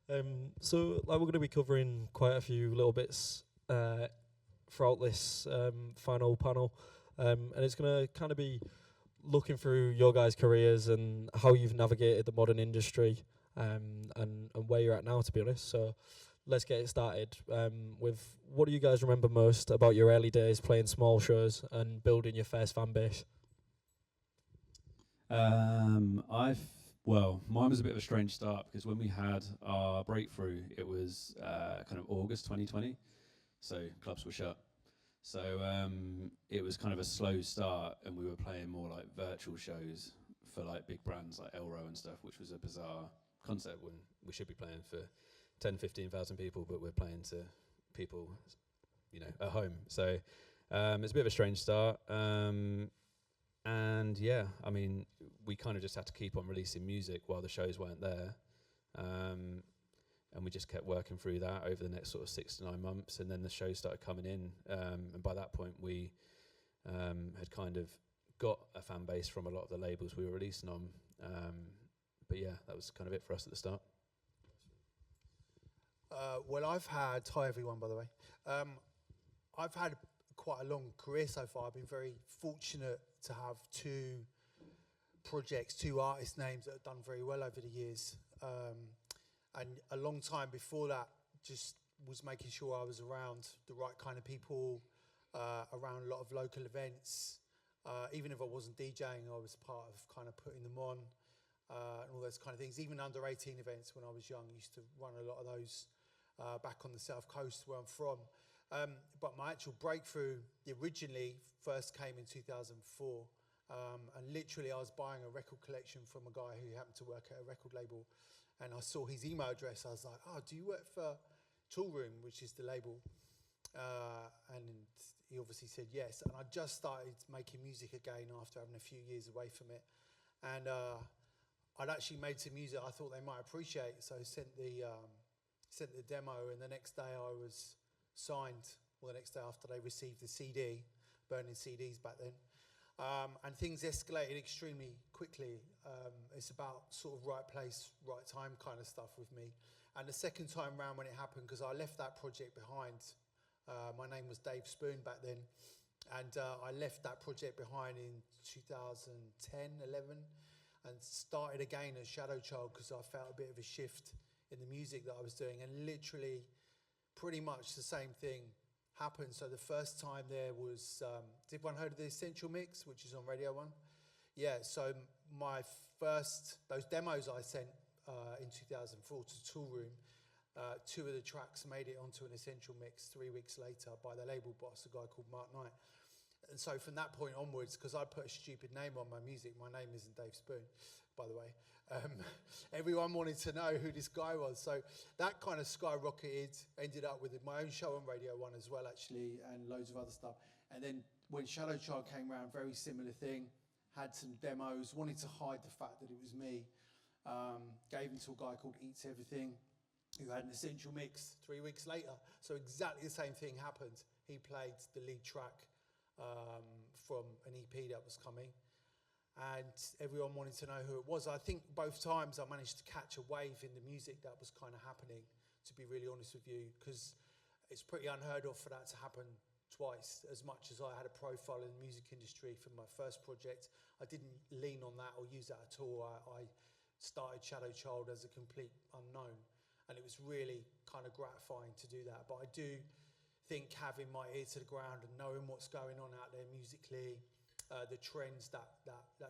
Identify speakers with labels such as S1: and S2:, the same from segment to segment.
S1: So like we're going to be covering quite a few little bits throughout this final panel, and it's going to kind of be looking through your guys' careers and how you've navigated the modern industry, and where you're at now, to be honest. So let's get it started with what do you guys remember most about your early days playing small shows and building your first fan base?
S2: Mine was a bit of a strange start because when we had our breakthrough, it was kind of August 2020, so clubs were shut. So it was kind of a slow start, and we were playing more like virtual shows for like big brands like Elro and stuff, which was a bizarre concept when we should be playing for 10, 15,000 people, but we're playing to people, at home. So it's a bit of a strange start. And yeah, I mean, we kind of just had to keep on releasing music while the shows weren't there. And we just kept working through that over the next sort of 6 to 9 months. And then the shows started coming in. And by that point, we had kind of got a fan base from a lot of the labels we were releasing on. But yeah, that was kind of it for us at the start.
S3: Hi everyone, by the way. I've had quite a long career so far. I've been very fortunate to have 2 projects, 2 artist names that have done very well over the years. And a long time before that, just was making sure I was around the right kind of people, around a lot of local events. Even if I wasn't DJing, I was part of kind of putting them on, and all those kind of things. Even under 18 events when I was young, I used to run a lot of those back on the south coast where I'm from. But my actual breakthrough originally first came in 2004. And literally I was buying a record collection from a guy who happened to work at a record label. And I saw his email address. I was like, oh, do you work for Tool Room, which is the label? And he obviously said yes. And I just started making music again after having a few years away from it. And I'd actually made some music I thought they might appreciate. So I sent the demo, and the next day I was signed, or the next day after they received the CD, burning CDs back then. And things escalated extremely quickly. It's about sort of right place, right time kind of stuff with me. And the second time round when it happened, because I left that project behind, my name was Dave Spoon back then, and I left that project behind in 2010, 11, and started again as Shadow Child because I felt a bit of a shift in the music that I was doing, and literally pretty much the same thing happened. So the first time there was, did everyone heard of the Essential Mix, which is on Radio 1? Yeah, so those demos I sent in 2004 to Tool Room, 2 of the tracks made it onto an Essential Mix 3 weeks later by the label boss, a guy called Mark Knight. And so from that point onwards, because I put a stupid name on my music, my name isn't Dave Spoon, by the way, everyone wanted to know who this guy was. So that kind of skyrocketed, ended up with my own show on Radio 1 as well, actually, and loads of other stuff. And then when Shadow Child came around, very similar thing, had some demos, wanted to hide the fact that it was me, gave them to a guy called Eats Everything, who had an Essential Mix 3 weeks later. So exactly the same thing happened. He played the lead track from an EP that was coming, and everyone wanted to know who it was. I think both times I managed to catch a wave in the music that was kind of happening, to be really honest with you, because it's pretty unheard of for that to happen twice. As much as I had a profile in the music industry for my first project, I didn't lean on that or use that at all. I started Shadow Child as a complete unknown, and it was really kind of gratifying to do that. But I do think having my ear to the ground and knowing what's going on out there musically, the trends that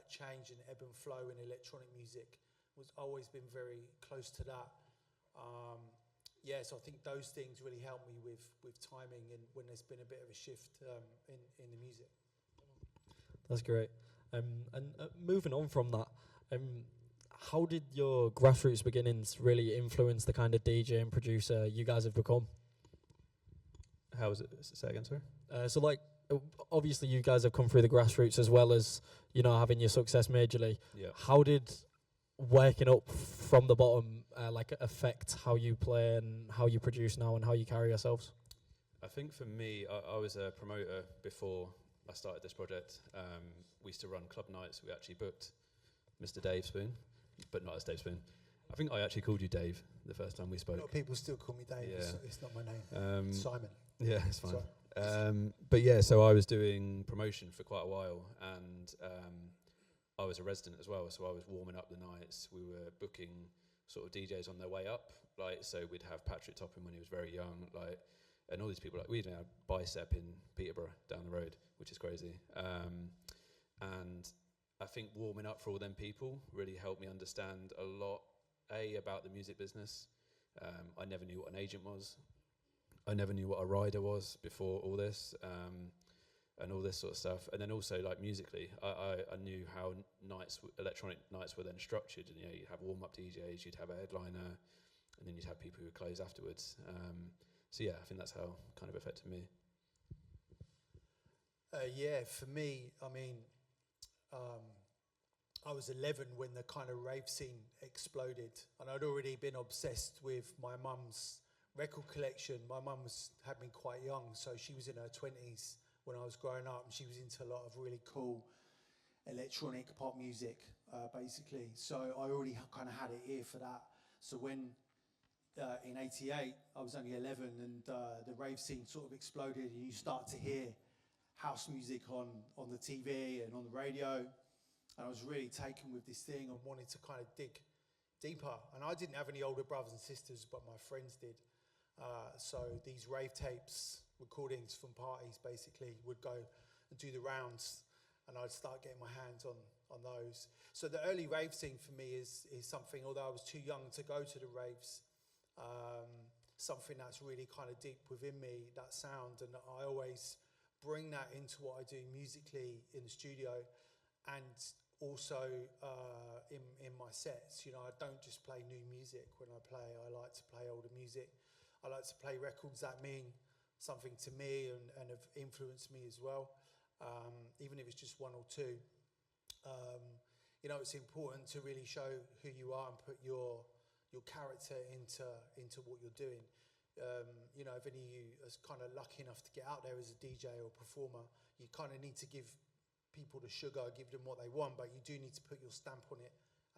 S3: change and ebb and flow in electronic music, was always been very close to that. So I think those things really help me with timing and when there's been a bit of a shift in the music.
S1: That's great. And moving on from that, how did your grassroots beginnings really influence the kind of DJ and producer you guys have become?
S2: How was it? Say again, sorry?
S1: Obviously you guys have come through the grassroots as well as, having your success majorly.
S2: Yeah.
S1: How did working up from the bottom affect how you play and how you produce now and how you carry yourselves?
S2: I think for me, I was a promoter before I started this project. We used to run club nights. We actually booked Mr. Dave Spoon, but not as Dave Spoon. I think I actually called you Dave the first time we
S3: A
S2: spoke.
S3: lot of people still call me Dave.
S2: Yeah.
S3: It's not my name. Simon.
S2: Yeah, it's fine.
S3: Sorry.
S2: But yeah, so I was doing promotion for quite a while, and I was a resident as well, so I was warming up the nights. We were booking sort of DJs on their way up, like, so we'd have Patrick Topping when he was very young, like, and all these people, like, we even had Bicep in Peterborough down the road, which is crazy. And I think warming up for all them people really helped me understand a lot, about the music business. I never knew what an agent was. I never knew what a rider was before all this, and all this sort of stuff. And then also, like, musically, I knew how electronic nights were then structured. And, you know, you'd have warm-up DJs, you'd have a headliner, and then you'd have people who would close afterwards. So yeah, I think that's how kind of affected me.
S3: Yeah, for me, I mean, I was 11 when the kind of rave scene exploded, and I'd already been obsessed with my mum's record collection. My mum had me quite young, so she was in her 20s when I was growing up, and she was into a lot of really cool electronic pop music, basically. So I already kind of had an ear for that. So when in '88 I was only 11, and the rave scene sort of exploded, and you start to hear house music on the TV and on the radio. And I was really taken with this thing and wanted to kind of dig deeper. And I didn't have any older brothers and sisters, but my friends did. So these rave tapes, recordings from parties, basically would go and do the rounds, and I'd start getting my hands on those. So the early rave scene for me is something, although I was too young to go to the raves, something that's really kind of deep within me, that sound. And I always bring that into what I do musically in the studio, and also in my sets. You know, I don't just play new music when I play. I like to play older music. I like to play records that mean something to me and have influenced me as well, even if it's just one or two. You know, it's important to really show who you are and put your character into what you're doing. You know, if any of you are kind of lucky enough to get out there as a DJ or performer, you kind of need to give people the sugar, give them what they want, but you do need to put your stamp on it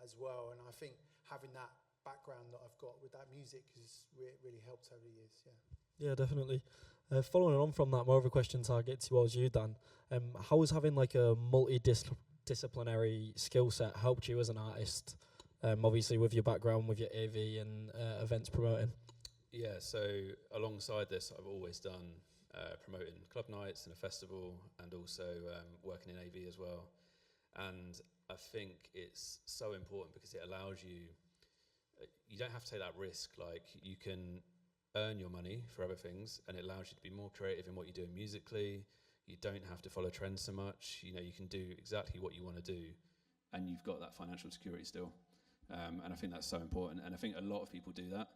S3: as well. And I think having that background that I've got with that music has really helped over the years.
S1: Yeah, definitely. Following on from that, more of a question target towards you, Dan. How has having like a multidisciplinary skill set helped you as an artist? Obviously with your background, with your AV and events promoting.
S2: Yeah, so alongside this, I've always done promoting club nights and a festival, and also working in AV as well. And I think it's so important because it allows you, you don't have to take that risk. Like, you can earn your money for other things, and it allows you to be more creative in what you're doing musically. You don't have to follow trends so much. You know, you can do exactly what you want to do, and you've got that financial security still. And I think that's so important. And I think a lot of people do that.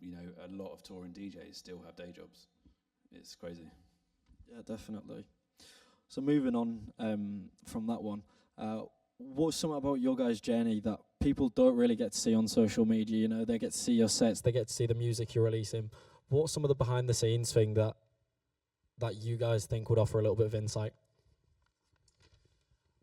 S2: You know, a lot of touring DJs still have day jobs. It's crazy.
S4: Yeah, definitely. So moving on from that one, what's something about your guys' journey that people don't really get to see on social media? You know, they get to see your sets,
S1: They get to see the music you're releasing. What's some of the behind the scenes thing that you guys think would offer a little bit of insight?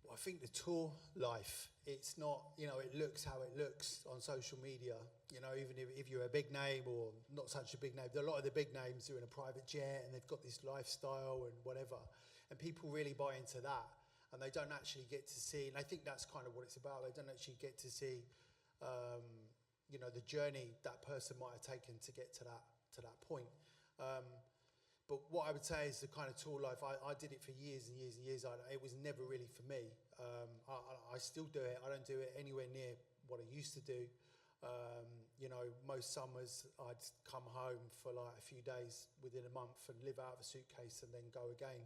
S3: Well, I think the tour life, it's not, you know, it looks how it looks on social media. You know, even if you're a big name or not such a big name, a lot of the big names are in a private jet and they've got this lifestyle and whatever. And people really buy into that, and they don't actually get to see, and I think that's kind of what it's about. They don't actually get to see, you know, the journey that person might have taken to get to that point. But what I would say is the kind of tour life, I did it for years and years and years. It was never really for me. I still do it. I don't do it anywhere near what I used to do. You know, most summers I'd come home for like a few days within a month and live out of a suitcase and then go again.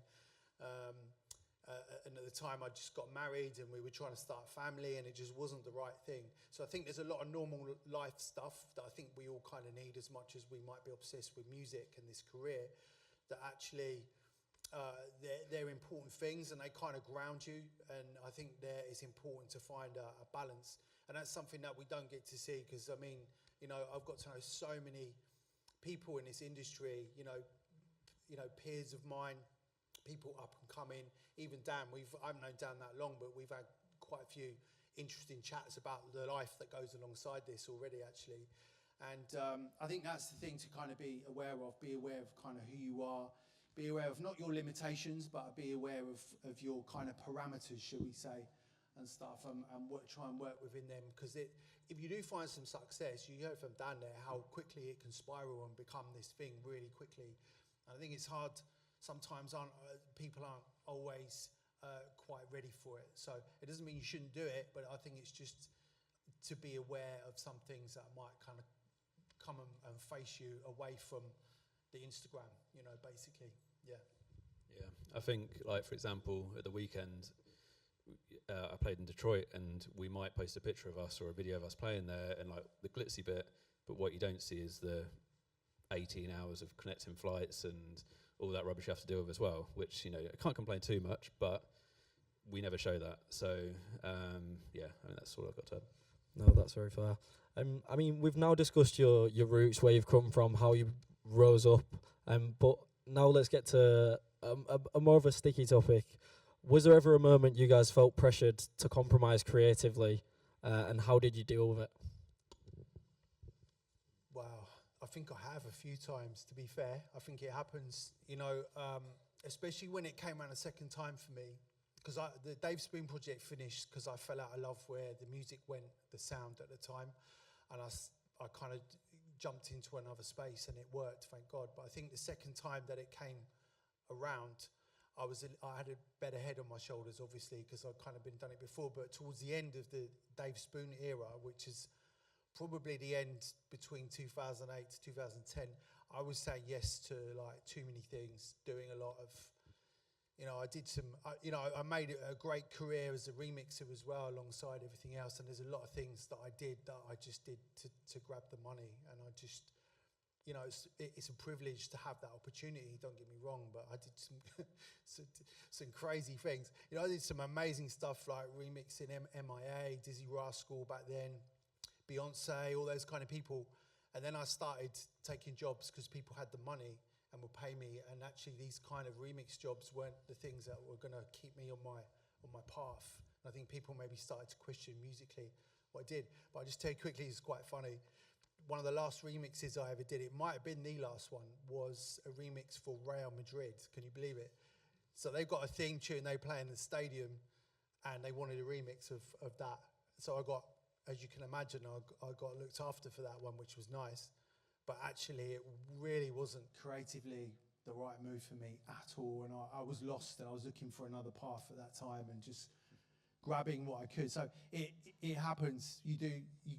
S3: And at the time I just got married and we were trying to start a family, and it just wasn't the right thing. So I think there's a lot of normal life stuff that I think we all kind of need, as much as we might be obsessed with music and this career, that actually they're important things and they kind of ground you. And I think there it's important to find a balance. And that's something that we don't get to see, because, I mean, you know, I've got to know so many people in this industry, you know, peers of mine, people up and coming. Even Dan, I haven't known Dan that long, but we've had quite a few interesting chats about the life that goes alongside this already, actually. And I think that's the thing to kind of be aware of. Be aware of kind of who you are. Be aware of not your limitations, but be aware of your kind of parameters, shall we say, and stuff, and try and work within them. Because if you do find some success, you heard from Dan there how quickly it can spiral and become this thing really quickly. And I think it's hard. Sometimes people aren't always quite ready for it. So it doesn't mean you shouldn't do it, but I think it's just to be aware of some things that might kind of come and face you away from the Instagram, basically. Yeah.
S2: I think, like, for example, at the weekend, I played in Detroit, and we might post a picture of us or a video of us playing there and like the glitzy bit, but what you don't see is the 18 hours of connecting flights and all that rubbish you have to deal with as well, which, I can't complain too much, but we never show that. So, that's all I've got to add.
S1: No, that's very fair. I mean, we've now discussed your roots, where you've come from, how you rose up, but now let's get to a more of a sticky topic. Was there ever a moment you guys felt pressured to compromise creatively, and how did you deal with it?
S3: Wow, I think I have a few times, to be fair. I think it happens, especially when it came around a second time for me, because the Dave Spoon project finished because I fell out of love where the music went, the sound at the time, and I kind of jumped into another space and it worked, thank God. But I think the second time that it came around, I had a better head on my shoulders, obviously, because I'd kind of done it before. But towards the end of the Dave Spoon era, which is probably the end between 2008 to 2010, I was saying yes to like too many things, doing a lot of, I did some, I made a great career as a remixer as well alongside everything else. And there's a lot of things that I did that I just did to grab the money. And I just, it's a privilege to have that opportunity, don't get me wrong, but I did some crazy things. I did some amazing stuff like remixing MIA, Dizzy Rascal back then, Beyonce, all those kind of people. And then I started taking jobs because people had the money and would pay me. And actually these kind of remix jobs weren't the things that were going to keep me on my path. And I think people maybe started to question musically what I did. But I'll just tell you quickly, it's quite funny. One of the last remixes I ever did, it might have been the last one, was a remix for Real Madrid. Can you believe it? So they've got a theme tune they play in the stadium, and they wanted a remix of that. So I got, as you can imagine, I got looked after for that one, which was nice. But actually, it really wasn't creatively the right move for me at all. And I was lost, and I was looking for another path at that time and just grabbing what I could. So it happens. You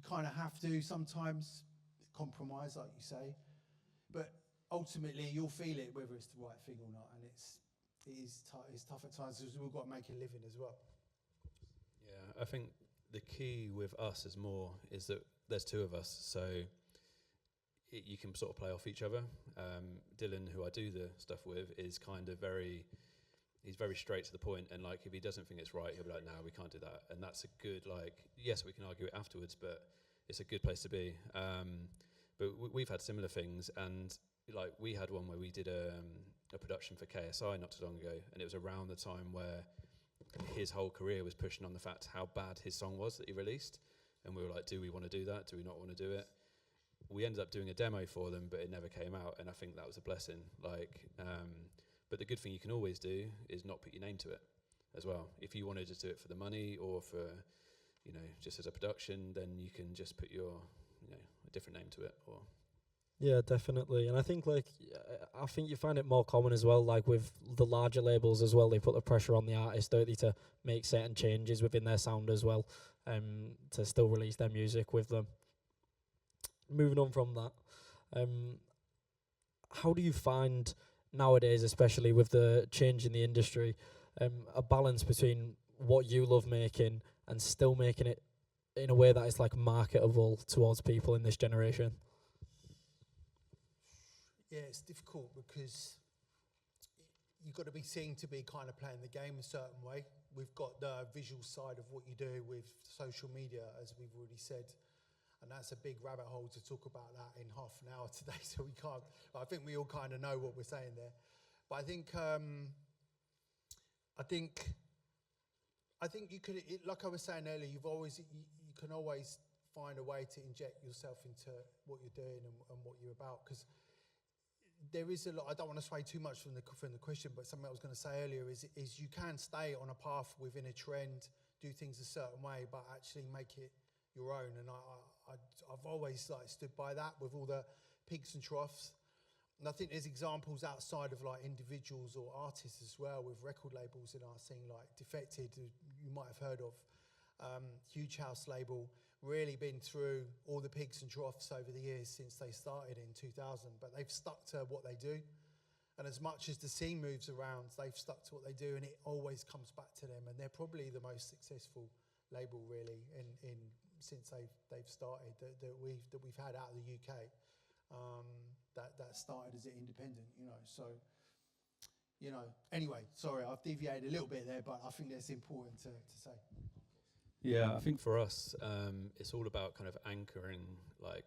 S3: kind of have to sometimes compromise, like you say, but ultimately you'll feel it whether it's the right thing or not, and it's tough at times because we've got to make a living as well.
S2: Yeah, I think the key with us is that there's two of us, so you can sort of play off each other. Dylan, who I do the stuff with, is kind of he's very straight to the point, and like if he doesn't think it's right, he'll be like, no, we can't do that. And that's a good, yes, we can argue it afterwards, but it's a good place to be. But we've had similar things, and like we had one where we did a production for KSI not too long ago, and it was around the time where his whole career was pushing on the fact how bad his song was that he released, and we were like, do we want to do that? Do we not want to do it? We ended up doing a demo for them, but it never came out, and I think that was a blessing. But the good thing you can always do is not put your name to it as well. If you wanted to do it for the money or for, just as a production, then you can just put your, a different name to it. Or
S1: yeah, definitely. And I think I think you find it more common as well, like with the larger labels as well. They put the pressure on the artist, don't they, to make certain changes within their sound as well, to still release their music with them. Moving on from that, how do you find nowadays, especially with the change in the industry, a balance between what you love making and still making it in a way that is like marketable towards people in this generation?
S3: Yeah, it's difficult because you've got to be seen to be kind of playing the game a certain way. We've got the visual side of what you do with social media, as we've already said. And that's a big rabbit hole to talk about that in half an hour today, so we can't. I think we all kind of know what we're saying there. But I think I think you could, like I was saying earlier, you can always find a way to inject yourself into what you're doing and what you're about, because there is a lot. I don't want to sway too much from the question, but something I was going to say earlier is you can stay on a path within a trend, do things a certain way, but actually make it your own. And I've always like stood by that with all the peaks and troughs. And I think there's examples outside of like individuals or artists as well, with record labels in our scene, like Defected, who you might have heard of, huge house label, really been through all the peaks and troughs over the years since they started in 2000, but they've stuck to what they do. And as much as the scene moves around, they've stuck to what they do, and it always comes back to them. And they're probably the most successful label really in since they've started that we've had out of the UK. That started as an independent, you know. So, you know. Anyway, sorry, I've deviated a little bit there, but I think that's important to say.
S2: Yeah, I think for us, it's all about kind of anchoring. Like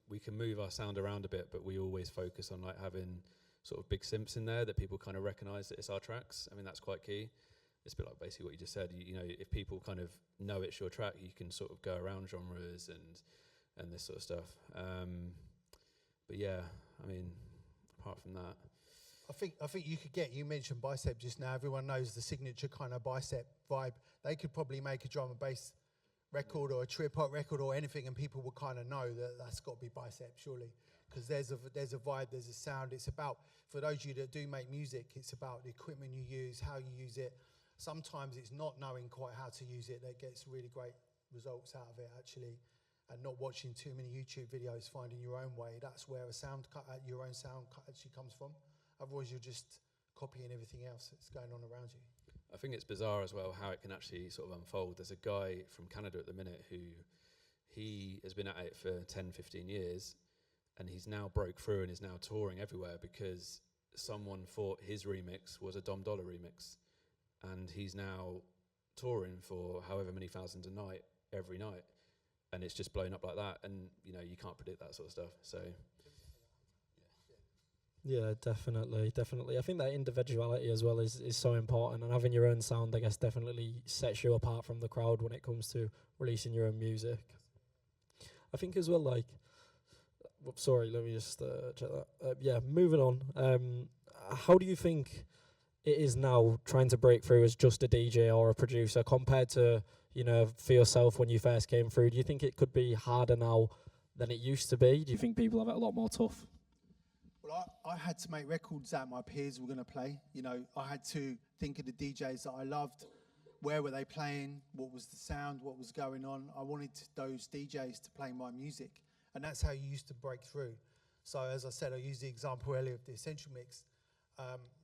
S2: we can move our sound around a bit, but we always focus on like having sort of big simps in there that people kind of recognise that it's our tracks. I mean, that's quite key. It's a bit like basically what you just said. You know, if people kind of know it's your track, you can sort of go around genres and this sort of stuff. But yeah, I mean, apart from that,
S3: I think you mentioned Bicep just now. Everyone knows the signature kind of Bicep vibe. They could probably make a drum and bass record or a trip hop record or anything, and people would kind of know that that's got to be Bicep, surely, because there's a vibe, there's a sound. It's about, for those of you that do make music, it's about the equipment you use, how you use it. Sometimes it's not knowing quite how to use it that gets really great results out of it, actually, and not watching too many YouTube videos, finding your own way. That's where a sound cut, your own sound cut actually comes from. Otherwise, you're just copying everything else that's going on around you.
S2: I think it's bizarre as well how it can actually sort of unfold. There's a guy from Canada at the minute who he has been at it for 10, 15 years, and he's now broke through and is now touring everywhere because someone thought his remix was a Dom Dollar remix, and he's now touring for however many thousands a night every night, and it's just blown up like that. And you know, you can't predict that sort of stuff. So
S1: yeah, definitely. I think that individuality as well is so important, and having your own sound, I guess, definitely sets you apart from the crowd when it comes to releasing your own music. I think as well, like, sorry, let me just check that. Yeah, moving on. How do you think it is now trying to break through as just a DJ or a producer compared to, you know, for yourself when you first came through? Do you think it could be harder now than it used to be?
S4: Do you think people have it a lot more tough?
S3: Well, I had to make records that my peers were going to play. You know, I had to think of the DJs that I loved. Where were they playing? What was the sound? What was going on? I wanted those DJs to play my music. And that's how you used to break through. So as I said, I used the example earlier of the Essential Mix.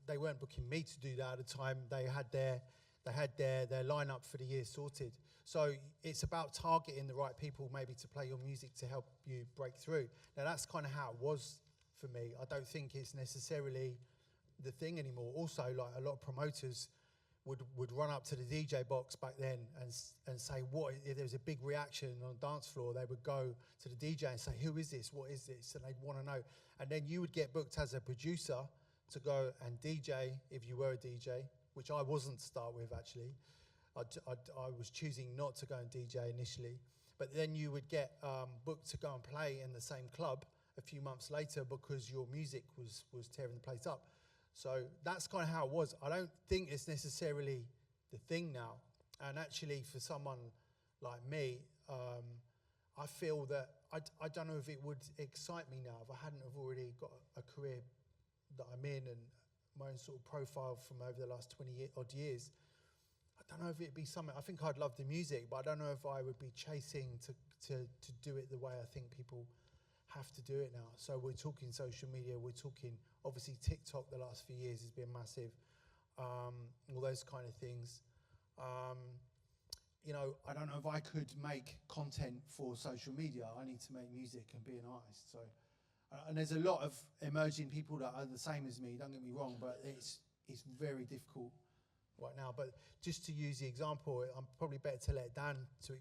S3: They weren't booking me to do that at the time. They had their lineup for the year sorted. So it's about targeting the right people maybe to play your music to help you break through. Now that's kind of how it was for me. I don't think it's necessarily the thing anymore. Also, like a lot of promoters would run up to the DJ box back then and say, what, if there was a big reaction on the dance floor, they would go to the DJ and say, who is this? What is this? And they'd want to know. And then you would get booked as a producer to go and DJ if you were a DJ, which I wasn't to start with, actually. I was choosing not to go and DJ initially. But then you would get booked to go and play in the same club a few months later because your music was tearing the place up. So that's kind of how it was. I don't think it's necessarily the thing now. And actually, for someone like me, I feel that I don't know if it would excite me now if I hadn't have already got a career that I'm in and my own sort of profile from over the last 20-odd years. I don't know if it'd be something. I think I'd love the music, but I don't know if I would be chasing to do it the way I think people have to do it now. So we're talking social media, we're talking obviously TikTok the last few years has been massive, all those kind of things. You know, I don't know if I could make content for social media. I need to make music and be an artist. So, and there's a lot of emerging people that are the same as me, don't get me wrong, but it's very difficult right now. But just to use the example, I'm probably better to let Dan to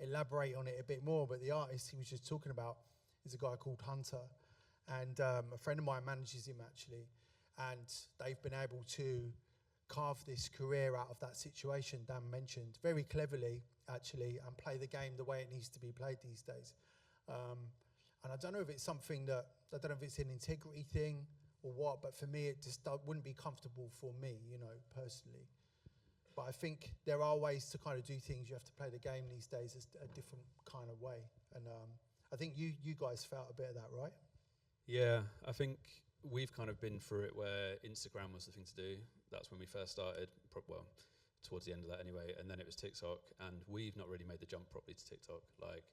S3: elaborate on it a bit more, but the artist he was just talking about is a guy called Hunter, and a friend of mine manages him actually, and they've been able to carve this career out of that situation Dan mentioned very cleverly, actually, and play the game the way it needs to be played these days. And I don't know if it's something that, I don't know if it's an integrity thing or what, but for me, it just wouldn't be comfortable for me, you know, personally. But I think there are ways to kind of do things. You have to play the game these days a different kind of way. And I think you guys felt a bit of that, right?
S2: Yeah, I think we've kind of been through it where Instagram was the thing to do. That's when we first started, well, towards the end of that anyway, and then it was TikTok, and we've not really made the jump properly to TikTok. Like,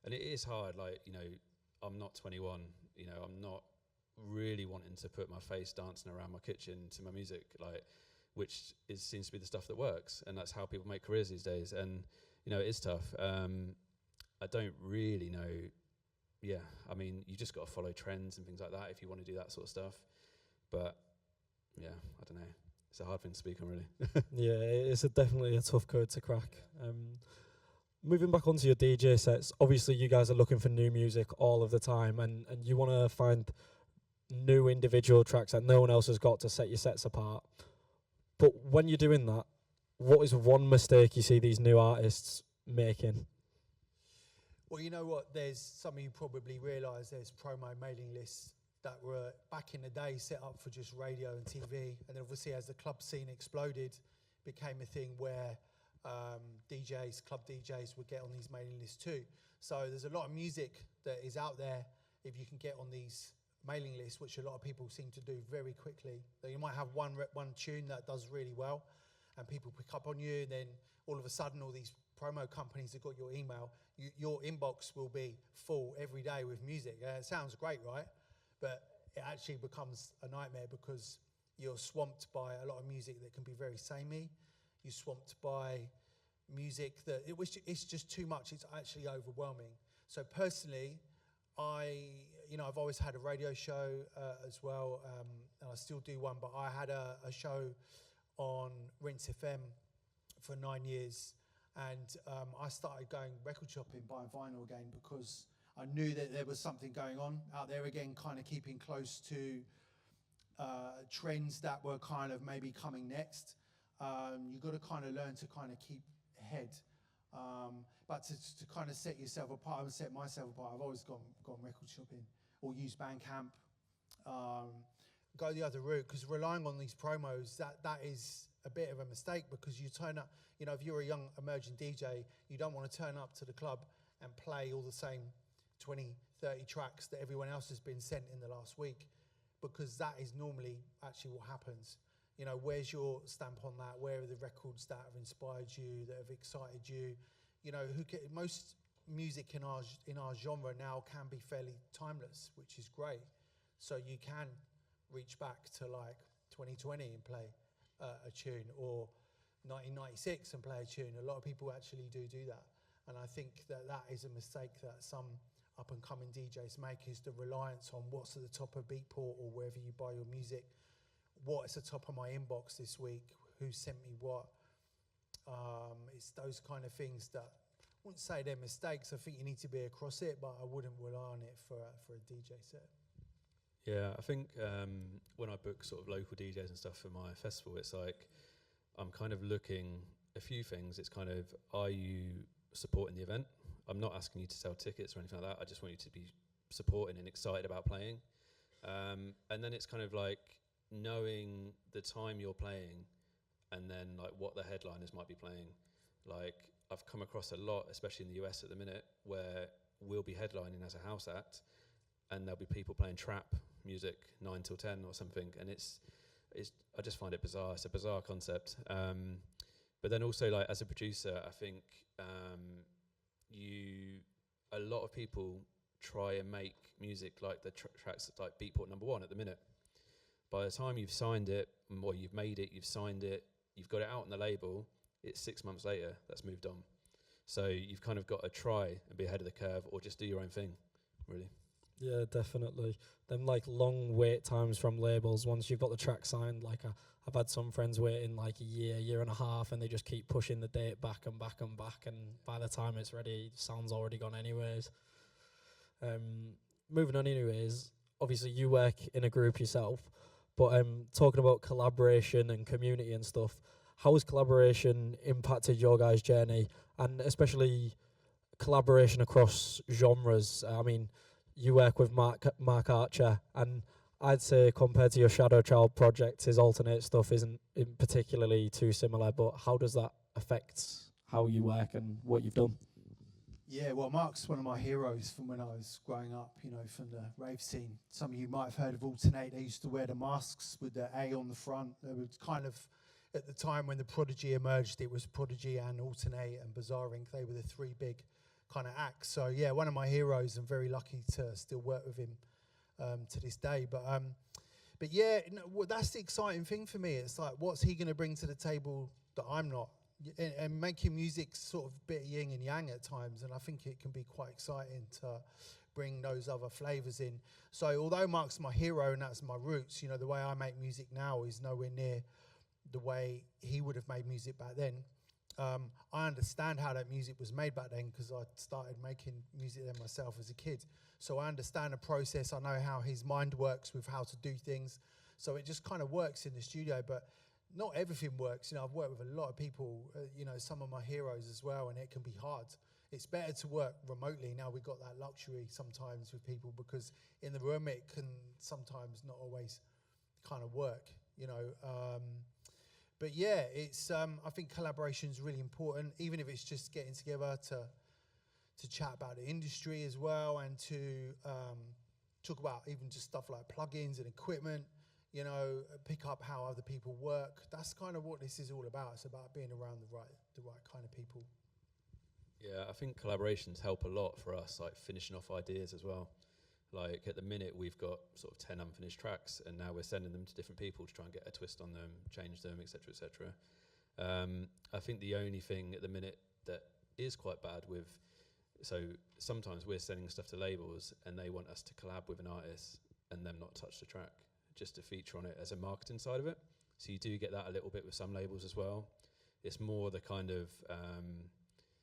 S2: and it is hard, like, you know, I'm not 21, you know, I'm not really wanting to put my face dancing around my kitchen to my music, like, which seems to be the stuff that works, and that's how people make careers these days. And, you know, it is tough. I don't really know. Yeah, I mean, you just got to follow trends and things like that if you want to do that sort of stuff. But yeah, I don't know. It's a hard thing to speak on, really.
S1: Yeah, it's definitely a tough code to crack. Moving back onto your DJ sets, obviously you guys are looking for new music all of the time, and you want to find new individual tracks that no one else has got to set your sets apart. But when you're doing that, what is one mistake you see these new artists making?
S3: Well, you know what? There's some of you probably realise there's promo mailing lists that were back in the day set up for just radio and TV, and then obviously as the club scene exploded, became a thing where club DJs would get on these mailing lists too. So there's a lot of music that is out there if you can get on these mailing lists, which a lot of people seem to do very quickly. So you might have one tune that does really well, and people pick up on you, and then all of a sudden all these promo companies have got your email. Your inbox will be full every day with music. It sounds great, right? But it actually becomes a nightmare because you're swamped by a lot of music that can be very samey. You're swamped by music it's just too much. It's actually overwhelming. So personally, I've always had a radio show as well, and I still do one, but I had a show on Rinse FM for 9 years, and I started going record shopping, buying vinyl again, because I knew that there was something going on out there again, kind of keeping close to trends that were kind of maybe coming next. You've got to kind of learn to kind of keep ahead. But to kind of set yourself apart, and set myself apart, I've always gone record shopping or use Bandcamp. Go the other route, because relying on these promos, that is a bit of a mistake, because you turn up, you know, if you're a young emerging DJ, you don't want to turn up to the club and play all the same 20, 30 tracks that everyone else has been sent in the last week, because that is normally actually what happens. You know, where's your stamp on that? Where are the records that have inspired you, that have excited you? You know, most music in our genre now can be fairly timeless, which is great. So you can reach back to like 2020 and play a tune, or 1996 and play a tune. A lot of people actually do that. And I think that is a mistake that some up-and-coming DJs make, is the reliance on what's at the top of Beatport or wherever you buy your music. What is at the top of my inbox this week? Who sent me what? It's those kind of things that I wouldn't say they're mistakes. I think you need to be across it, but I wouldn't rely on it for a DJ set.
S2: Yeah, I think when I book sort of local DJs and stuff for my festival, it's like I'm kind of looking a few things. It's kind of, are you supporting the event? I'm not asking you to sell tickets or anything like that. I just want you to be supporting and excited about playing. And then it's kind of like knowing the time you're playing, and then like what the headliners might be playing. Like I've come across a lot, especially in the US at the minute, where we'll be headlining as a house act, and there'll be people playing trap music 9 till 10 or something, and it's I just find it bizarre. It's a bizarre concept. But then also, like, as a producer, I think a lot of people try and make music like the tracks like Beatport #1 at the minute. By the time you've signed it, or you've made it, you've signed it, you've got it out on the label, it's 6 months later that's moved on. So you've kind of got to try and be ahead of the curve, or just do your own thing, really.
S1: Yeah, definitely. Them like long wait times from labels once you've got the track signed. Like I've had some friends waiting like a year and a half, and they just keep pushing the date back and back and back, and by the time it's ready, sound's already gone anyways. Moving on anyways, obviously you work in a group yourself, But talking about collaboration and community and stuff, how has collaboration impacted your guys' journey, and especially collaboration across genres? I mean, you work with Mark Archer, and I'd say compared to your Shadow Child project, his alternate stuff isn't particularly too similar. But how does that affect how you work and what you've done?
S3: Yeah, well, Mark's one of my heroes from when I was growing up, you know, from the rave scene. Some of you might have heard of Alternate. They used to wear the masks with the A on the front. They were kind of, at the time when the Prodigy emerged, it was Prodigy and Alternate and Bizarre Inc. They were the three big kind of acts. So, yeah, one of my heroes. I'm very lucky to still work with him to this day. But yeah, well, that's the exciting thing for me. It's like, what's he going to bring to the table that I'm not? And making music sort of a bit yin and yang at times, and I think it can be quite exciting to bring those other flavours in. So although Mark's my hero and that's my roots, you know, the way I make music now is nowhere near the way he would have made music back then. I understand how that music was made back then because I started making music then myself as a kid. So I understand the process. I know how his mind works with how to do things. So it just kind of works in the studio, but not everything works. You know, I've worked with a lot of people, you know, some of my heroes as well, and it can be hard. It's better to work remotely. Now we've got that luxury sometimes with people, because in the room it can sometimes not always kind of work, you know. But yeah, it's I think collaboration is really important, even if it's just getting together to chat about the industry as well, and to talk about even just stuff like plugins and equipment. You know, pick up how other people work. That's kind of what this is all about. It's about being around the right kind of people.
S2: Yeah, I think collaborations help a lot for us, like finishing off ideas as well. Like at the minute, we've got sort of 10 unfinished tracks, and now we're sending them to different people to try and get a twist on them, change them, etc., etc. I think the only thing at the minute that is quite bad with, so sometimes we're sending stuff to labels and they want us to collab with an artist and them not touch the track, just to feature on it as a marketing side of it. So you do get that a little bit with some labels as well. It's more the kind of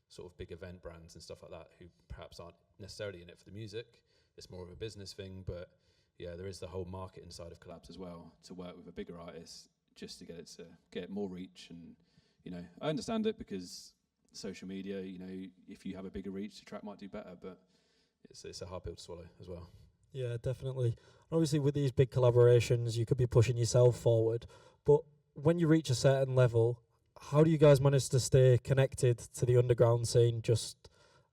S2: sort of big event brands and stuff like that who perhaps aren't necessarily in it for the music. It's more of a business thing, but yeah, there is the whole marketing side of collabs as well, to work with a bigger artist just to get more reach. And, you know, I understand it because social media, you know, if you have a bigger reach, the track might do better, but it's a hard pill to swallow as well.
S1: Yeah, definitely. Obviously, with these big collaborations, you could be pushing yourself forward. But when you reach a certain level, how do you guys manage to stay connected to the underground scene, just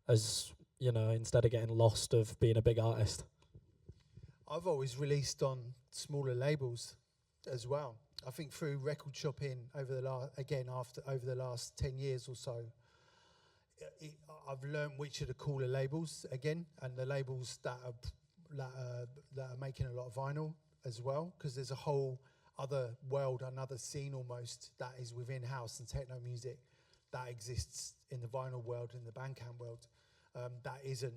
S1: as, you know, instead of getting lost of being a big artist?
S3: I've always released on smaller labels as well. I think through record shopping over the last 10 years or so, I've learned which are the cooler labels again, and the labels that are making a lot of vinyl as well, because there's a whole other world, another scene almost, that is within house and techno music that exists in the vinyl world, in the Bandcamp world, that isn't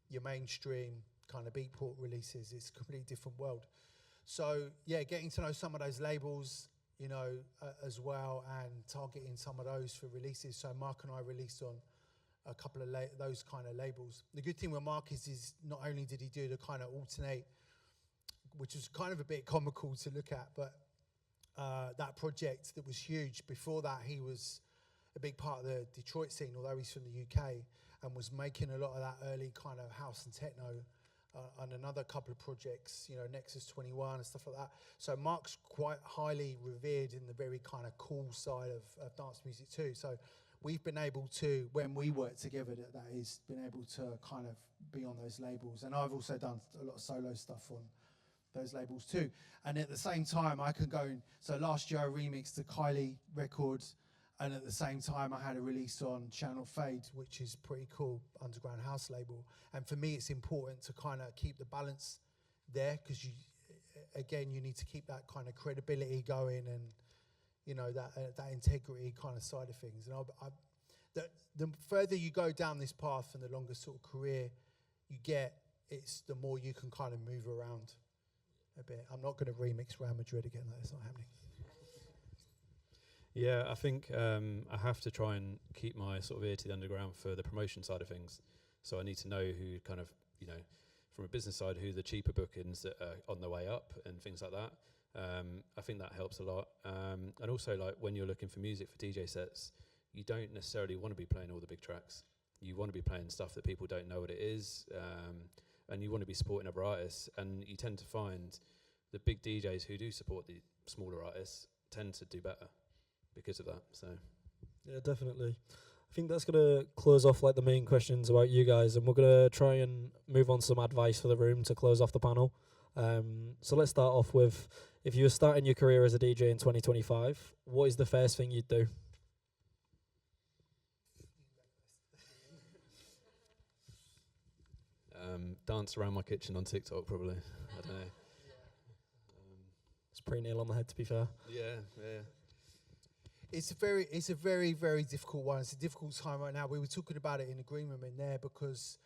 S3: your mainstream kind of Beatport releases. It's a completely different world. So yeah, getting to know some of those labels, you know, as well, and targeting some of those for releases. So Mark and I released on a couple of those kind of labels. The good thing with Mark is not only did he do the kind of Alternate, which was kind of a bit comical to look at, but that project that was huge. Before that, he was a big part of the Detroit scene, although he's from the UK, and was making a lot of that early kind of house and techno, and another couple of projects, you know, Nexus 21 and stuff like that. So Mark's quite highly revered in the very kind of cool side of dance music too. So we've been able to, when we work together, that is, been able to kind of be on those labels. And I've also done a lot of solo stuff on those labels too. And at the same time, I can go, so last year I remixed the Kylie records, and at the same time I had a release on Channel Fade, which is pretty cool underground house label. And for me, it's important to kind of keep the balance there, because you need to keep that kind of credibility going, and you know, that integrity kind of side of things. And the further you go down this path and the longer sort of career you get, it's the more you can kind of move around a bit. I'm not going to remix Real Madrid again. That's not happening.
S2: Yeah, I think I have to try and keep my sort of ear to the underground for the promotion side of things. So I need to know who kind of, you know, from a business side, who the cheaper bookings that are on the way up and things like that. I think that helps a lot. And also, like, when you're looking for music for DJ sets, you don't necessarily want to be playing all the big tracks. You want to be playing stuff that people don't know what it is, and you want to be supporting other artists. And you tend to find the big DJs who do support the smaller artists tend to do better because of that. So
S1: Yeah, definitely. I think that's going to close off like the main questions about you guys, and we're going to try and move on to some advice for the room to close off the panel. So let's start off with, if you were starting your career as a DJ in 2025, what is the first thing you'd do?
S2: Dance around my kitchen on TikTok, probably. I don't know.
S1: It's pretty nail on the head, to be fair.
S2: Yeah.
S3: It's a very, very difficult one. It's a difficult time right now. We were talking about it in the green room in there, because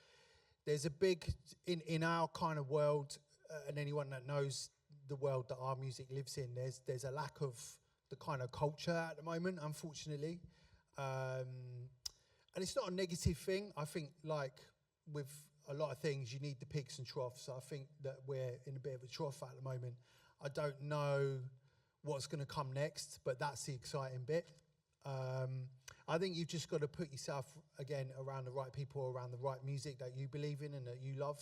S3: there's a big, in our kind of world, and anyone that knows the world that our music lives in, there's a lack of the kind of culture at the moment, unfortunately. And it's not a negative thing. I think, like with a lot of things, you need the peaks and troughs. I think that we're in a bit of a trough at the moment. I don't know what's going to come next, but that's the exciting bit. I think you've just got to put yourself, again, around the right people, around the right music that you believe in and that you love,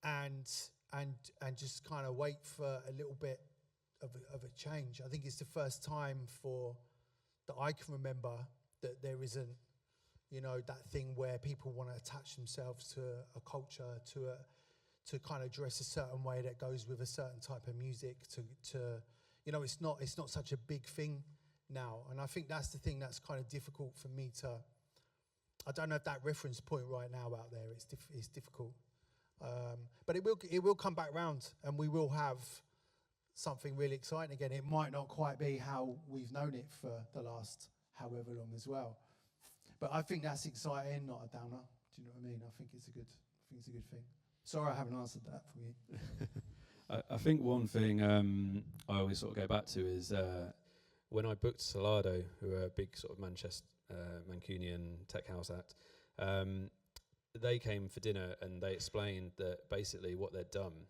S3: and just kind of wait for a little bit of a change. I think it's the first time that I can remember that there isn't, that thing where people want to attach themselves to a culture, to kind of dress a certain way that goes with a certain type of music. It's not such a big thing now, and I think that's the thing that's kind of difficult for me to. I don't know if that reference point right now out there is difficult, but it will come back round, and we will have something really exciting again. It might not quite be how we've known it for the last however long as well. But I think that's exciting, not a downer. Do you know what I mean? I think it's a good thing. Sorry, I haven't answered that for you.
S2: I think one thing I always sort of go back to is when I booked Salado, who are a big sort of Manchester, Mancunian tech house act, they came for dinner and they explained that basically what they'd done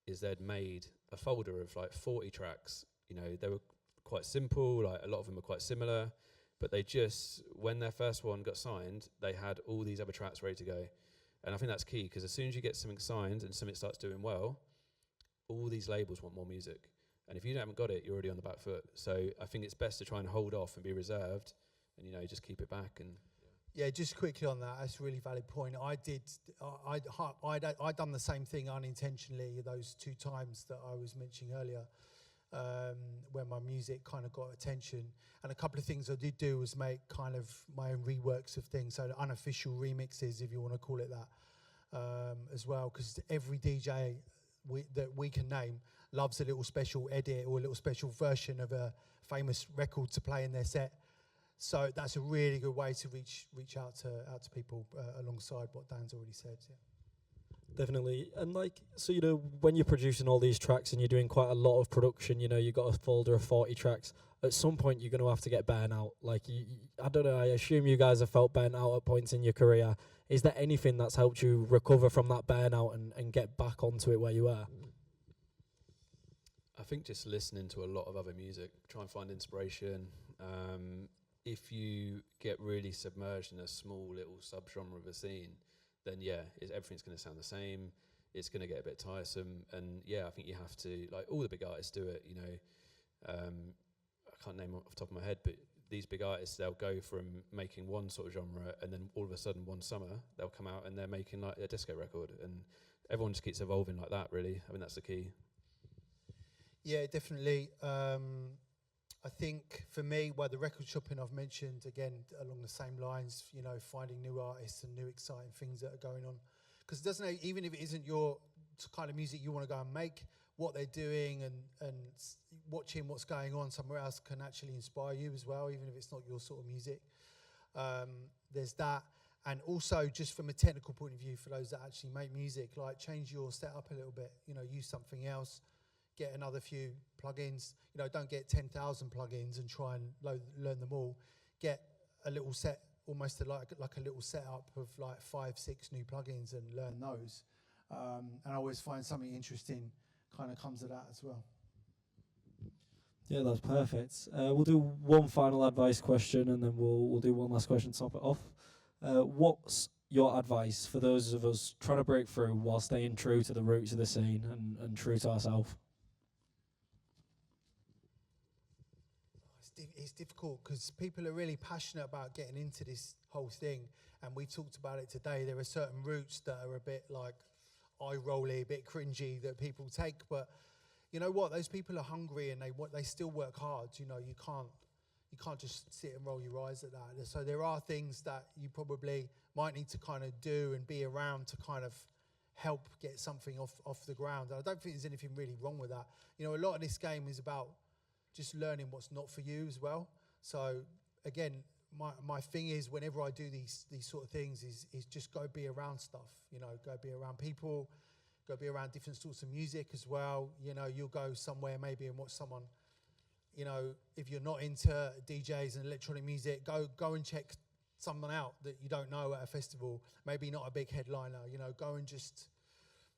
S2: is they'd made a folder of like 40 tracks. They were quite simple, like a lot of them were quite similar, but they just, when their first one got signed, they had all these other tracks ready to go. And I think that's key, because as soon as you get something signed and something starts doing well, all these labels want more music. And if you haven't got it, you're already on the back foot. So I think it's best to try and hold off and be reserved and, just keep it back. And
S3: yeah, just quickly on that, that's a really valid point. I'd done the same thing unintentionally those 2 times that I was mentioning earlier, when my music kind of got attention. And a couple of things I did do was make kind of my own reworks of things, so unofficial remixes, if you want to call it that, as well, because every DJ that we can name loves a little special edit or a little special version of a famous record to play in their set. So that's a really good way to reach out to people, alongside what Dan's already said. Yeah.
S1: Definitely. And when you're producing all these tracks and you're doing quite a lot of production, you've got a folder of 40 tracks, at some point you're going to have to get burnt out. I don't know, I assume you guys have felt burnt out at points in your career. Is there anything that's helped you recover from that burnout and get back onto it where you are?
S2: I think just listening to a lot of other music, try and find inspiration. If you get really submerged in a small little subgenre of a scene, then everything's going to sound the same. It's going to get a bit tiresome, and I think you have to, like all the big artists do it. I can't name off the top of my head, but these big artists, they'll go from making one sort of genre, and then all of a sudden one summer they'll come out and they're making like a disco record, and everyone just keeps evolving like that. Really, I think that's the key. Yeah,
S3: definitely. I think for me, the record shopping I've mentioned, again, along the same lines, finding new artists and new exciting things that are going on. Because even if it isn't your kind of music you want to go and make, what they're doing and watching what's going on somewhere else can actually inspire you as well, even if it's not your sort of music. There's that. And also, just from a technical point of view, for those that actually make music, change your setup a little bit, use something else. Get another few plugins. Don't get 10,000 plugins and try and learn them all. Get a little set, almost like a little setup of 5, 6 new plugins and learn those. And I always find something interesting kind of comes of that as well.
S1: Yeah, that's perfect. We'll do one final advice question, and then we'll do one last question to top it off. What's your advice for those of us trying to break through while staying true to the roots of the scene and true to ourselves?
S3: It's difficult because people are really passionate about getting into this whole thing, and we've talked about it today. There are certain routes that are a bit like eye-rolly, a bit cringy that people take, but you know what? Those people are hungry and they still work hard. You know, you can't just sit and roll your eyes at that. So there are things that you probably might need to kind of do and be around to kind of help get something off the ground. And I don't think there's anything really wrong with that. You know, a lot of this game is about just learning what's not for you as well. So again, my thing is whenever I do these sort of things is just go be around stuff. You know, go be around people. Go be around different sorts of music as well. You know, you'll go somewhere maybe and watch someone, you know, if you're not into DJs and electronic music, go and check someone out that you don't know at a festival, maybe not a big headliner, you know, go and just,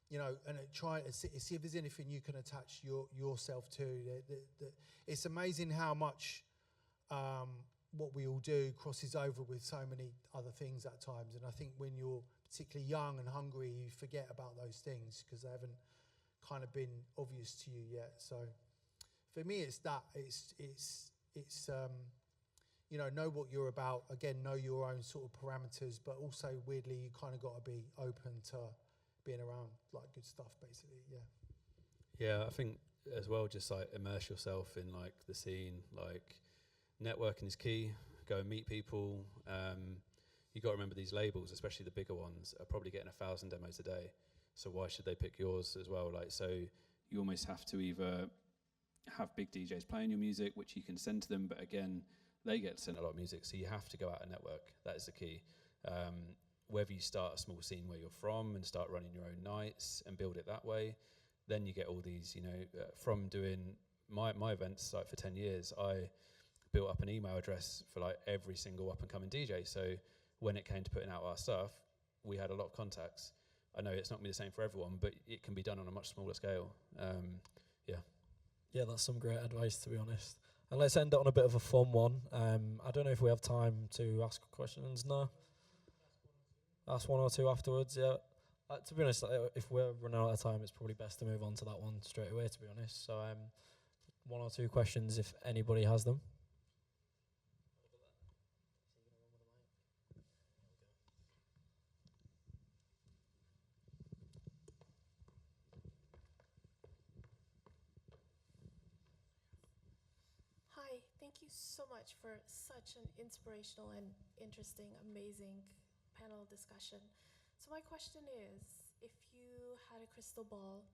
S3: you know, and try and see if there's anything you can attach yourself to. It's amazing how much what we all do crosses over with so many other things at times. And I think when you're particularly young and hungry, you forget about those things because they haven't kind of been obvious to you yet. So for me, it's that. It's you know what you're about. Again, know your own sort of parameters, but also weirdly, you kind of got to be open to being around like good stuff, basically.
S2: Yeah, I think as well, just like immerse yourself in like the scene. Like networking is key. Go and meet people. You got to remember these labels, especially the bigger ones, are probably getting 1,000 demos a day. So why should they pick yours as well? Like, so you almost have to either have big DJs playing your music, which you can send to them, but again, they get sent a lot of music, so you have to go out and network. That is the key. Whether you start a small scene where you're from and start running your own nights and build it that way, then you get all these, you know, from doing my events like for 10 years, I built up an email address for like every single up and coming DJ. So when it came to putting out our stuff, we had a lot of contacts. I know it's not going to be the same for everyone, but it can be done on a much smaller scale.
S1: Yeah, that's some great advice, to be honest. And let's end it on a bit of a fun one. I don't know if we have time to ask questions now. Ask one or two afterwards, yeah. To be honest, if we're running out of time, it's probably best to move on to that one straight away, to be honest. So one or two questions if anybody has them.
S5: Hi, thank you so much for such an inspirational and interesting, amazing panel discussion. So my question is, if you had a crystal ball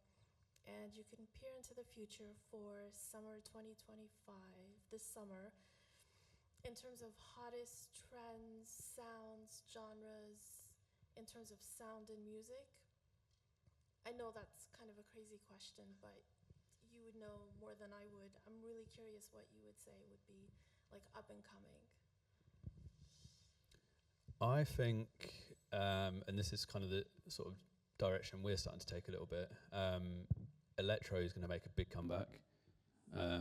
S5: and you can peer into the future for summer 2025, this summer, in terms of hottest trends, sounds, genres, in terms of sound and music, I know that's kind of a crazy question, but you would know more than I would. I'm really curious what you would say would be like up and coming.
S2: I think, and this is kind of the sort of direction we're starting to take a little bit, electro is going to make a big comeback. I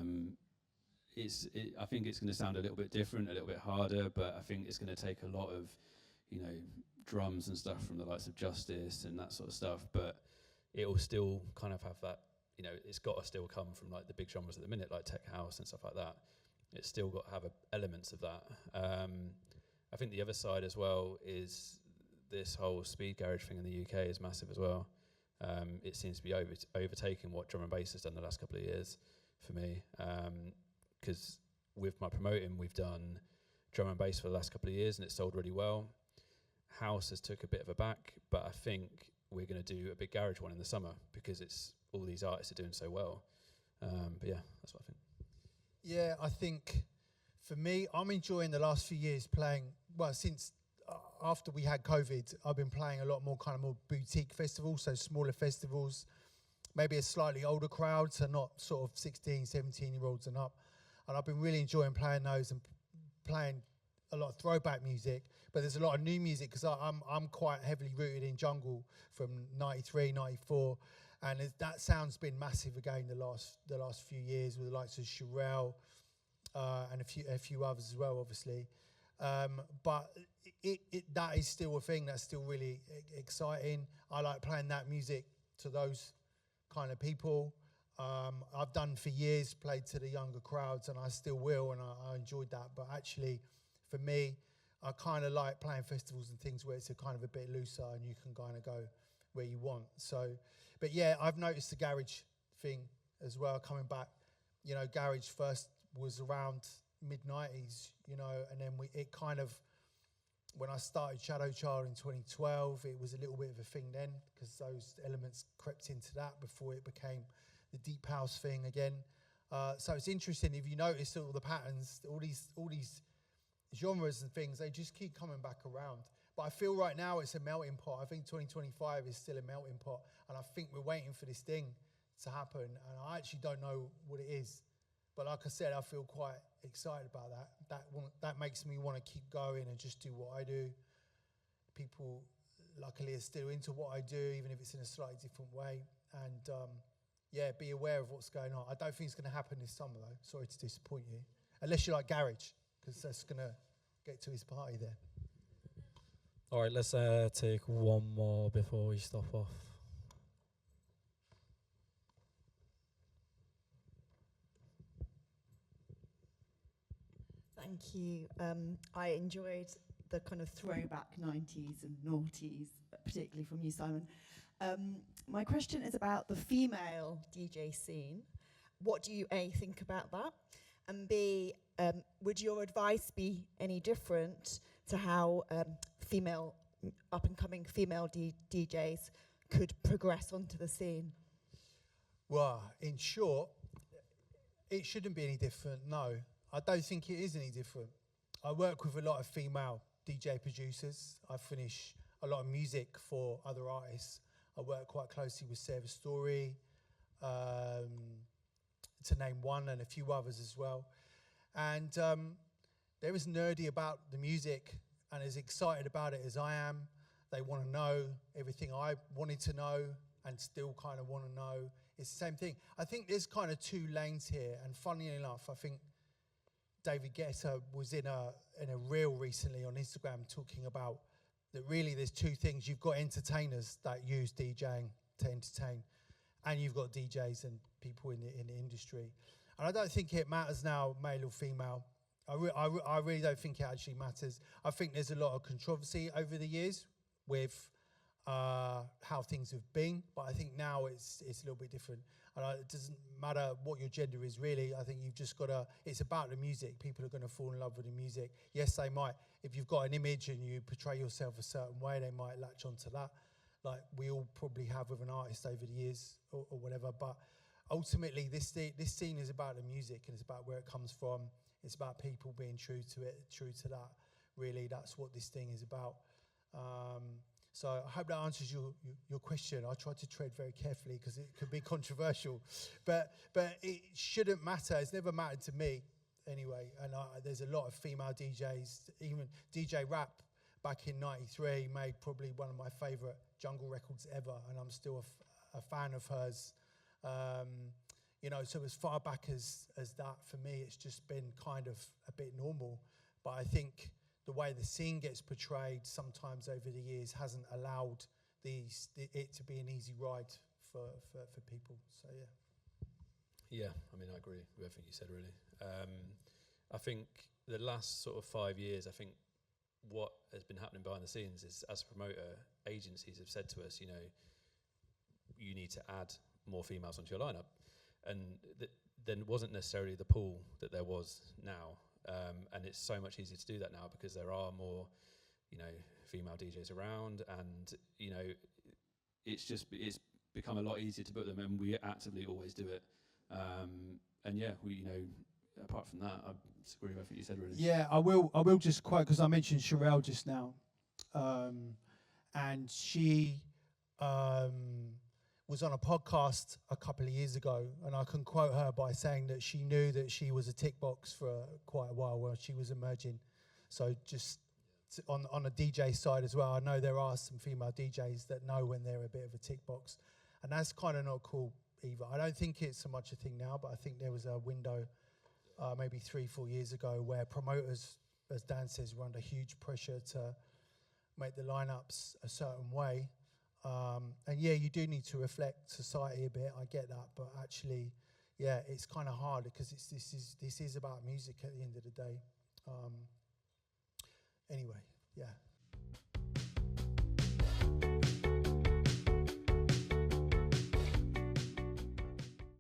S2: think it's going to sound a little bit different, a little bit harder, but I think it's going to take a lot of, you know, drums and stuff from the likes of Justice and that sort of stuff, but it will still kind of have that, you know, it's got to still come from like the big genres at the minute, like tech house and stuff like that. It's still got to have elements of that. I think the other side as well is this whole speed garage thing in the UK is massive as well. It seems to be overtaking what drum and bass has done the last couple of years for me. Because with my promoting, we've done drum and bass for the last couple of years and it's sold really well. House has took a bit of a back, but I think we're going to do a big garage one in the summer because it's all these artists are doing so well. But yeah, that's what I think.
S3: Yeah, I think for me, I'm enjoying the last few years playing, well, since after we had COVID, I've been playing a lot more kind of more boutique festivals, so smaller festivals, maybe a slightly older crowd, so not sort of 16, 17-year-olds and up. And I've been really enjoying playing those and playing a lot of throwback music, but there's a lot of new music because I'm quite heavily rooted in jungle from 93, 94. And that sound's been massive again the last few years with the likes of Sherelle and a few others as well, obviously. But that is still a thing that's still really exciting. I like playing that music to those kind of people. I've done for years, played to the younger crowds, and I still will, and I enjoyed that. But actually, for me, I kind of like playing festivals and things where it's a kind of a bit looser and you can kind of go where you want. So, but yeah, I've noticed the garage thing as well coming back. You know, garage first was around mid-90s, you know, and then it kind of, when I started Shadow Child in 2012, it was a little bit of a thing then because those elements crept into that before it became the deep house thing again. So it's interesting if you notice all the patterns, all these genres and things, they just keep coming back around. But I feel right now it's a melting pot. I think 2025 is still a melting pot, and I think we're waiting for this thing to happen, and I actually don't know what it is. But like I said, I feel quite excited about that. That makes me want to keep going and just do what I do. People, luckily, are still into what I do, even if it's in a slightly different way. And yeah, be aware of what's going on. I don't think it's going to happen this summer, though. Sorry to disappoint you. Unless you like garage, because that's going to get to his party there.
S1: All right, let's take one more before we stop off.
S6: Thank you. I enjoyed the kind of throwback 90s and noughties, particularly from you, Simon. My question is about the female DJ scene. What do you, A, think about that? And B, would your advice be any different to how female, up-and-coming female DJs could progress onto the scene?
S3: Well, in short, it shouldn't be any different, no. I don't think it is any different. I work with a lot of female DJ producers. I finish a lot of music for other artists. I work quite closely with Sarah Story, to name one, and a few others as well. And they're as nerdy about the music and as excited about it as I am. They want to know everything I wanted to know and still kind of want to know. It's the same thing. I think there's kind of two lanes here, and funny enough, I think David Guetta was in a reel recently on Instagram talking about that really there's two things. You've got entertainers that use DJing to entertain, and you've got DJs and people in the industry. And I don't think it matters now, male or female. I really don't think it actually matters. I think there's a lot of controversy over the years with how things have been, but I think now it's a little bit different. And it doesn't matter what your gender is, really. I think you've just got to, it's about the music. People are going to fall in love with the music. Yes, they might. If you've got an image and you portray yourself a certain way, they might latch onto that, like we all probably have with an artist over the years or whatever. But ultimately, this scene is about the music, and it's about where it comes from. It's about people being true to it, true to that. Really, that's what this thing is about. So I hope that answers your question. I tried to tread very carefully because it could be controversial, but it shouldn't matter. It's never mattered to me anyway. And there's a lot of female DJs, even DJ Rap back in '93 made probably one of my favourite jungle records ever, and I'm still a fan of hers. You know, so as far back as that, for me, it's just been kind of a bit normal. But I think the way the scene gets portrayed sometimes over the years hasn't allowed it to be an easy ride for people. So, yeah.
S2: Yeah, I mean, I agree with everything you said, really. I think the last sort of 5 years, I think what has been happening behind the scenes is, as a promoter, agencies have said to us, you know, you need to add more females onto your lineup. And there wasn't necessarily the pool that there was now. And it's so much easier to do that now because there are more, you know, female DJs around, and you know, it's become a lot easier to book them, and we actively always do it. And yeah, we, you know, apart from that, I disagree with everything you said, really.
S3: Yeah, I will just quote, because I mentioned Sherelle just now, and she was on a podcast a couple of years ago, and I can quote her by saying that she knew that she was a tick box for quite a while while she was emerging. So just on a DJ side as well, I know there are some female DJs that know when they're a bit of a tick box. and that's kind of not cool either. I don't think it's so much a thing now, but I think there was a window maybe 3-4 years ago where promoters, as Dan says, were under huge pressure to make the lineups a certain way. And yeah, you do need to reflect society a bit. I get that, but actually, yeah, it's kind of hard because this is about music at the end of the day. Anyway, yeah.